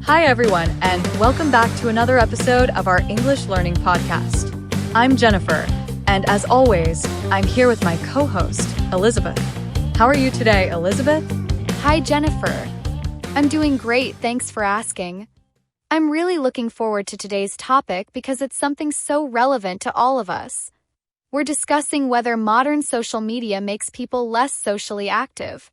Hi everyone, and welcome back to another episode of our English Learning podcast. I'm Jennifer, and as always, I'm here with my co-host, Elizabeth. How are you today, Elizabeth? Hi, Jennifer. I'm doing great, thanks for asking. I'm really looking forward to today's topic because it's something so relevant to all of us. We're discussing whether modern social media makes people less socially active.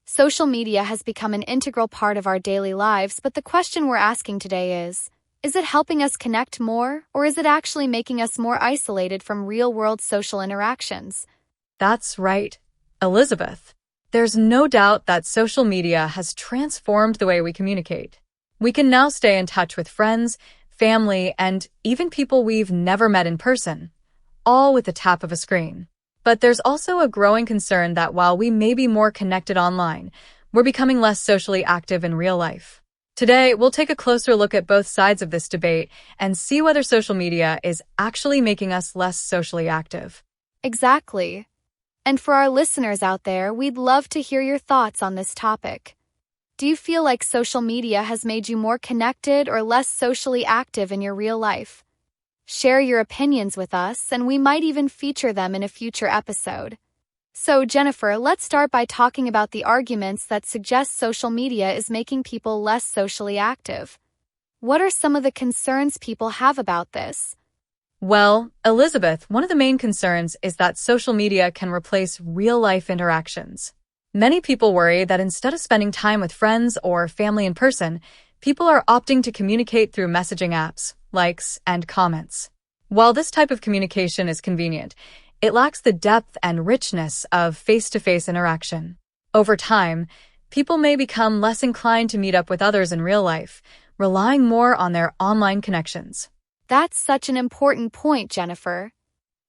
Social media has become an integral part of our daily lives, but the question we're asking today is it helping us connect more, or is it actually making us more isolated from real-world social interactions? That's right, Elizabeth. There's no doubt that social media has transformed the way we communicate. We can now stay in touch with friends, family, and even people we've never met in person, all with the tap of a screen. But there's also a growing concern that while we may be more connected online, we're becoming less socially active in real life. Today, we'll take a closer look at both sides of this debate and see whether social media is actually making us less socially active. Exactly. And for our listeners out there, we'd love to hear your thoughts on this topic. Do you feel like social media has made you more connected or less socially active in your real life? Share your opinions with us, and we might even feature them in a future episode. So, Jennifer, let's start by talking about the arguments that suggest social media is making people less socially active. What are some of the concerns people have about this? Well, Elizabeth, one of the main concerns is that social media can replace real-life interactions. Many people worry that instead of spending time with friends or family in person, people are opting to communicate through messaging apps, likes, and comments. While this type of communication is convenient, it lacks the depth and richness of face-to-face interaction. Over time, people may become less inclined to meet up with others in real life, relying more on their online connections. That's such an important point, Jennifer.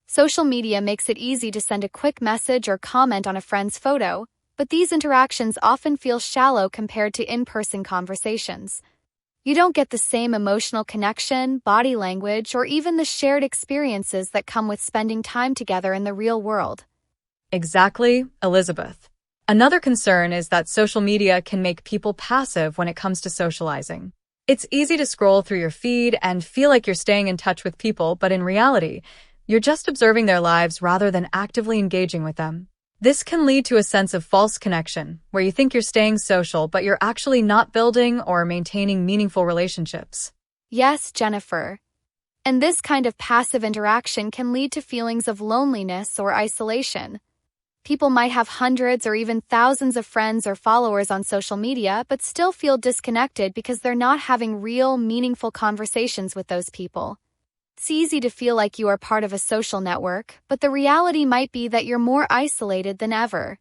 Social media makes it easy to send a quick message or comment on a friend's photo, but these interactions often feel shallow compared to in-person conversations. You don't get the same emotional connection, body language, or even the shared experiences that come with spending time together in the real world. Exactly, Elizabeth. Another concern is that social media can make people passive when it comes to socializing. It's easy to scroll through your feed and feel like you're staying in touch with people, but in reality, you're just observing their lives rather than actively engaging with them. This can lead to a sense of false connection, where you think you're staying social, but you're actually not building or maintaining meaningful relationships. Yes, Jennifer. And this kind of passive interaction can lead to feelings of loneliness or isolation. People might have hundreds or even thousands of friends or followers on social media, but still feel disconnected because they're not having real, meaningful conversations with those people. It's easy to feel like you are part of a social network, but the reality might be that you're more isolated than ever.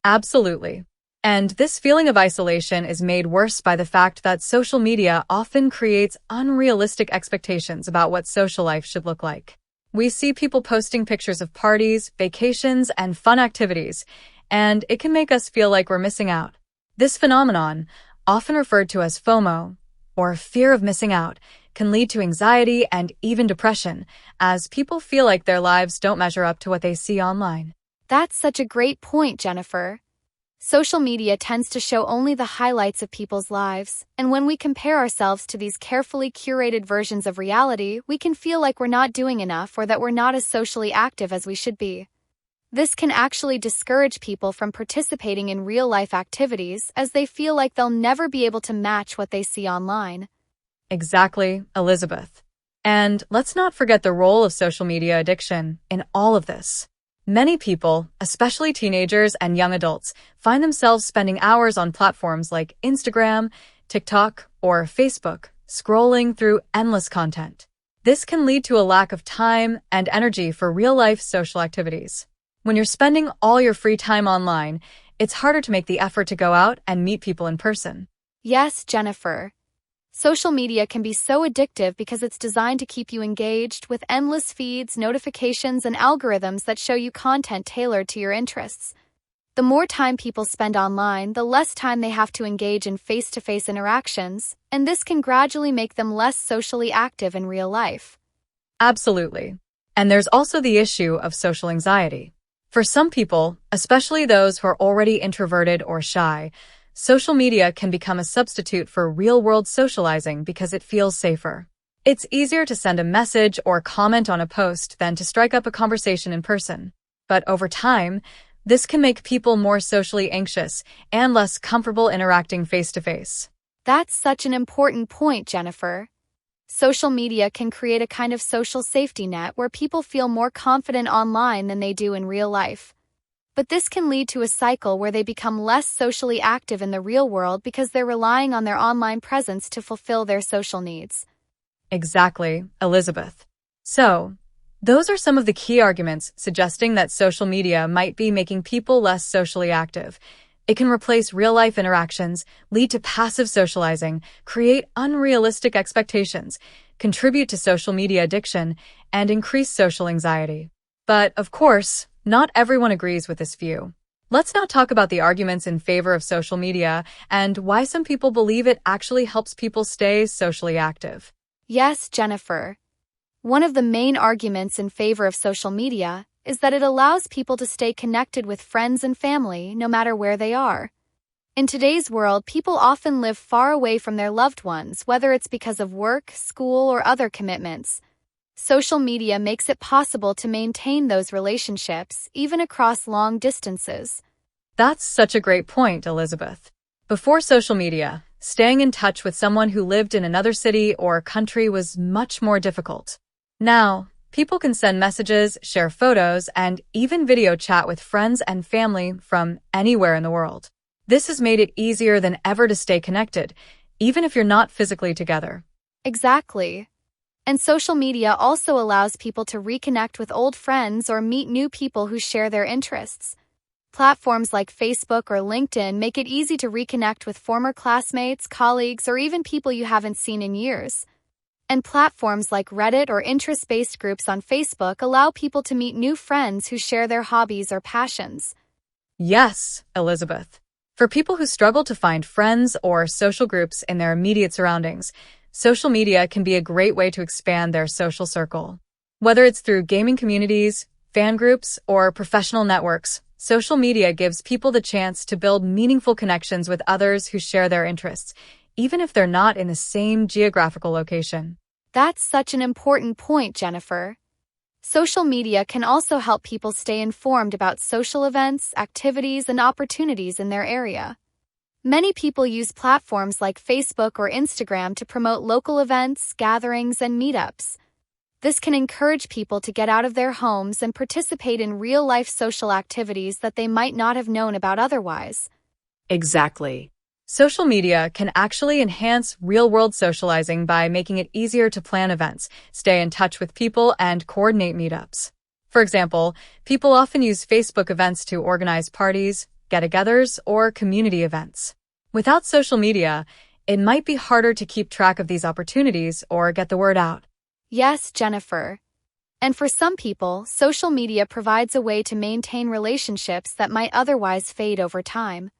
Absolutely. And this feeling of isolation is made worse by the fact that social media often creates unrealistic expectations about what social life should look like. We see people posting pictures of parties, vacations, and fun activities, and it can make us feel like we're missing out. This phenomenon, often referred to as FOMO, or fear of missing out, can lead to anxiety and even depression, as people feel like their lives don't measure up to what they see online. That's such a great point, Jennifer. Social media tends to show only the highlights of people's lives, and when we compare ourselves to these carefully curated versions of reality, we can feel like we're not doing enough or that we're not as socially active as we should be. This can actually discourage people from participating in real-life activities as they feel like they'll never be able to match what they see online. Exactly, Elizabeth. And let's not forget the role of social media addiction in all of this. Many people, especially teenagers and young adults, find themselves spending hours on platforms like Instagram, TikTok, or Facebook, scrolling through endless content. This can lead to a lack of time and energy for real-life social activities. When you're spending all your free time online, it's harder to make the effort to go out and meet people in person. Yes, Jennifer. Social media can be so addictive because it's designed to keep you engaged with endless feeds, notifications, and algorithms that show you content tailored to your interests. The more time people spend online, the less time they have to engage in face-to-face interactions, and this can gradually make them less socially active in real life. Absolutely. And there's also the issue of social anxiety. For some people, especially those who are already introverted or shy, social media can become a substitute for real-world socializing because it feels safer. It's easier to send a message or comment on a post than to strike up a conversation in person. But over time, this can make people more socially anxious and less comfortable interacting face-to-face. That's such an important point, Jennifer. Social media can create a kind of social safety net where people feel more confident online than they do in real life. But this can lead to a cycle where they become less socially active in the real world because they're relying on their online presence to fulfill their social needs. Exactly, Elizabeth. So, those are some of the key arguments suggesting that social media might be making people less socially active. It can replace real-life interactions, lead to passive socializing, create unrealistic expectations, contribute to social media addiction, and increase social anxiety. But, of course, not everyone agrees with this view. Let's now talk about the arguments in favor of social media and why some people believe it actually helps people stay socially active. Yes, Jennifer. One of the main arguments in favor of social media is that it allows people to stay connected with friends and family no matter where they are. In today's world, people often live far away from their loved ones, whether it's because of work, school, or other commitments. Social media makes it possible to maintain those relationships, even across long distances. That's such a great point, Elizabeth. Before social media, staying in touch with someone who lived in another city or country was much more difficult. Now, people can send messages, share photos, and even video chat with friends and family from anywhere in the world. This has made it easier than ever to stay connected, even if you're not physically together. Exactly. And social media also allows people to reconnect with old friends or meet new people who share their interests. Platforms like Facebook or LinkedIn make it easy to reconnect with former classmates, colleagues, or even people you haven't seen in years. And platforms like Reddit or interest-based groups on Facebook allow people to meet new friends who share their hobbies or passions. Yes, Elizabeth. For people who struggle to find friends or social groups in their immediate surroundings, social media can be a great way to expand their social circle. Whether it's through gaming communities, fan groups, or professional networks, social media gives people the chance to build meaningful connections with others who share their interests, even if they're not in the same geographical location. That's such an important point, Jennifer. Social media can also help people stay informed about social events, activities, and opportunities in their area. Many people use platforms like Facebook or Instagram to promote local events, gatherings, and meetups. This can encourage people to get out of their homes and participate in real-life social activities that they might not have known about otherwise. Exactly. Social media can actually enhance real-world socializing by making it easier to plan events, stay in touch with people, and coordinate meetups. For example, people often use Facebook events to organize parties, get-togethers, or community events. Without social media, it might be harder to keep track of these opportunities or get the word out. Yes, Jennifer. And for some people, social media provides a way to maintain relationships that might otherwise fade over time.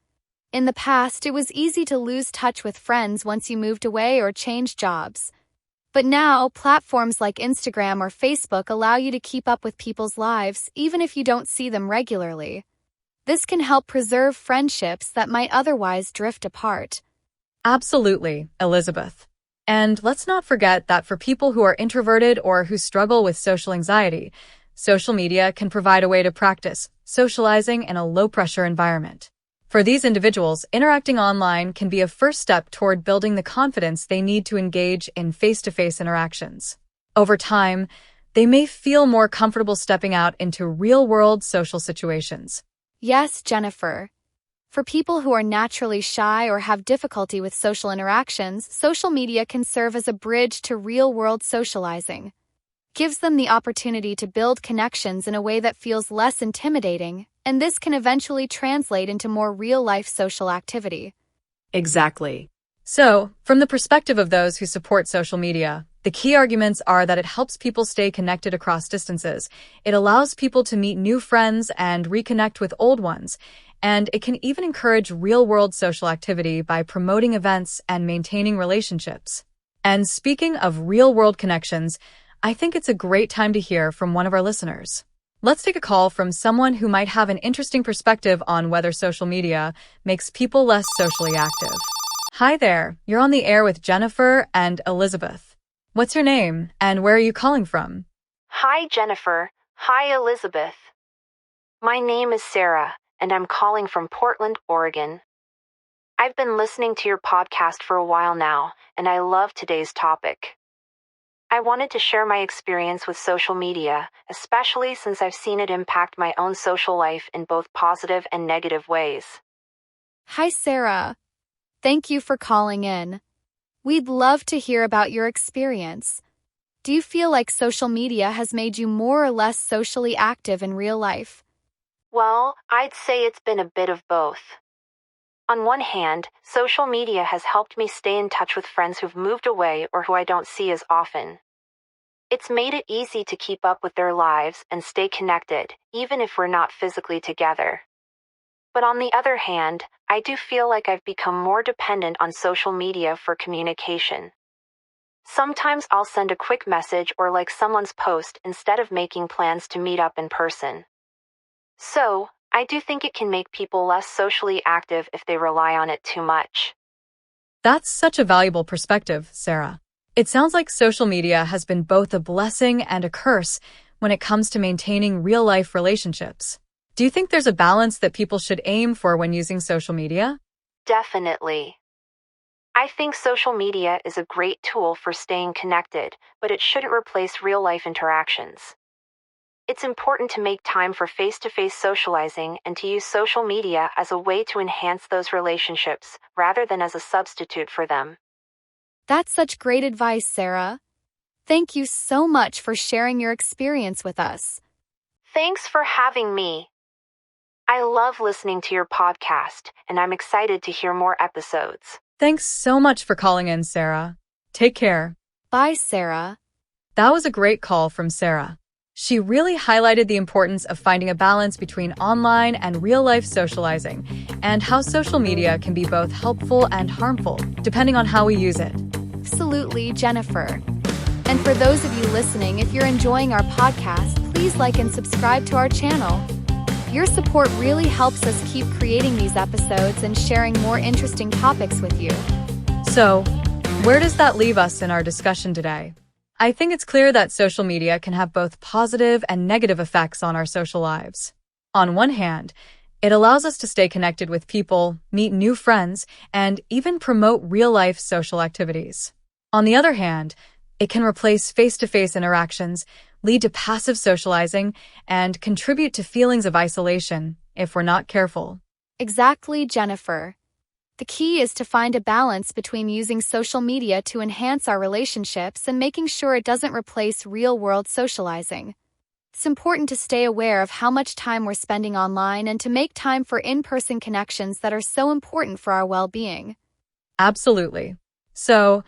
In the past, it was easy to lose touch with friends once you moved away or changed jobs. But now, platforms like Instagram or Facebook allow you to keep up with people's lives, even if you don't see them regularly. This can help preserve friendships that might otherwise drift apart. Absolutely, Elizabeth. And let's not forget that for people who are introverted or who struggle with social anxiety, social media can provide a way to practice socializing in a low-pressure environment. For these individuals, interacting online can be a first step toward building the confidence they need to engage in face-to-face interactions. Over time, they may feel more comfortable stepping out into real-world social situations. Yes, Jennifer. For people who are naturally shy or have difficulty with social interactions, social media can serve as a bridge to real-world socializing. It gives them the opportunity to build connections in a way that feels less intimidating, and this can eventually translate into more real-life social activity. Exactly. So, from the perspective of those who support social media, the key arguments are that it helps people stay connected across distances, it allows people to meet new friends and reconnect with old ones, and it can even encourage real-world social activity by promoting events and maintaining relationships. And speaking of real-world connections, I think it's a great time to hear from one of our listeners. Let's take a call from someone who might have an interesting perspective on whether social media makes people less socially active. Hi there, you're on the air with Jennifer and Elizabeth. What's your name, and where are you calling from? Hi, Jennifer. Hi, Elizabeth. My name is Sarah, and I'm calling from Portland, Oregon. I've been listening to your podcast for a while now, and I love today's topic. I wanted to share my experience with social media, especially since I've seen it impact my own social life in both positive and negative ways. Hi, Sarah. Thank you for calling in. We'd love to hear about your experience. Do you feel like social media has made you more or less socially active in real life? Well, I'd say it's been a bit of both. On one hand, social media has helped me stay in touch with friends who've moved away or who I don't see as often. It's made it easy to keep up with their lives and stay connected, even if we're not physically together. But on the other hand, I do feel like I've become more dependent on social media for communication. Sometimes I'll send a quick message or like someone's post instead of making plans to meet up in person. So, I do think it can make people less socially active if they rely on it too much. That's such a valuable perspective, Sarah. It sounds like social media has been both a blessing and a curse when it comes to maintaining real-life relationships. Do you think there's a balance that people should aim for when using social media? Definitely. I think social media is a great tool for staying connected, but it shouldn't replace real-life interactions. It's important to make time for face-to-face socializing and to use social media as a way to enhance those relationships, rather than as a substitute for them. That's such great advice, Sarah. Thank you so much for sharing your experience with us. Thanks for having me. I love listening to your podcast, and I'm excited to hear more episodes. Thanks so much for calling in, Sarah. Take care. Bye, Sarah. That was a great call from Sarah. She really highlighted the importance of finding a balance between online and real-life socializing, and how social media can be both helpful and harmful, depending on how we use it. Absolutely, Jennifer. And for those of you listening, if you're enjoying our podcast, please like and subscribe to our channel. Your support really helps us keep creating these episodes and sharing more interesting topics with you. So, where does that leave us in our discussion today? I think it's clear that social media can have both positive and negative effects on our social lives. On one hand, it allows us to stay connected with people, meet new friends, and even promote real-life social activities. On the other hand, it can replace face-to-face interactions, lead to passive socializing, and contribute to feelings of isolation if we're not careful. Exactly, Jennifer. The key is to find a balance between using social media to enhance our relationships and making sure it doesn't replace real-world socializing. It's important to stay aware of how much time we're spending online and to make time for in-person connections that are so important for our well-being. Absolutely. So,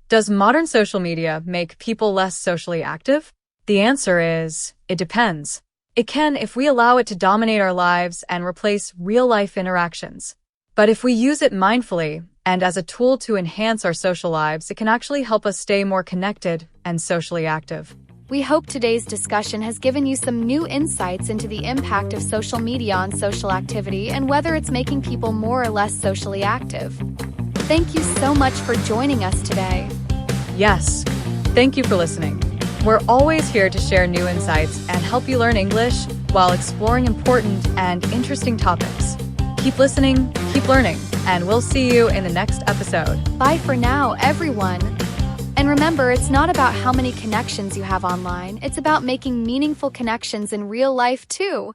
does modern social media make people less socially active? The answer is, it depends. It can if we allow it to dominate our lives and replace real-life interactions. But if we use it mindfully and as a tool to enhance our social lives, it can actually help us stay more connected and socially active. We hope today's discussion has given you some new insights into the impact of social media on social activity and whether it's making people more or less socially active. Thank you so much for joining us today. Yes, thank you for listening. We're always here to share new insights and help you learn English while exploring important and interesting topics. Keep listening, keep learning, and we'll see you in the next episode. Bye for now, everyone. And remember, it's not about how many connections you have online, it's about making meaningful connections in real life too.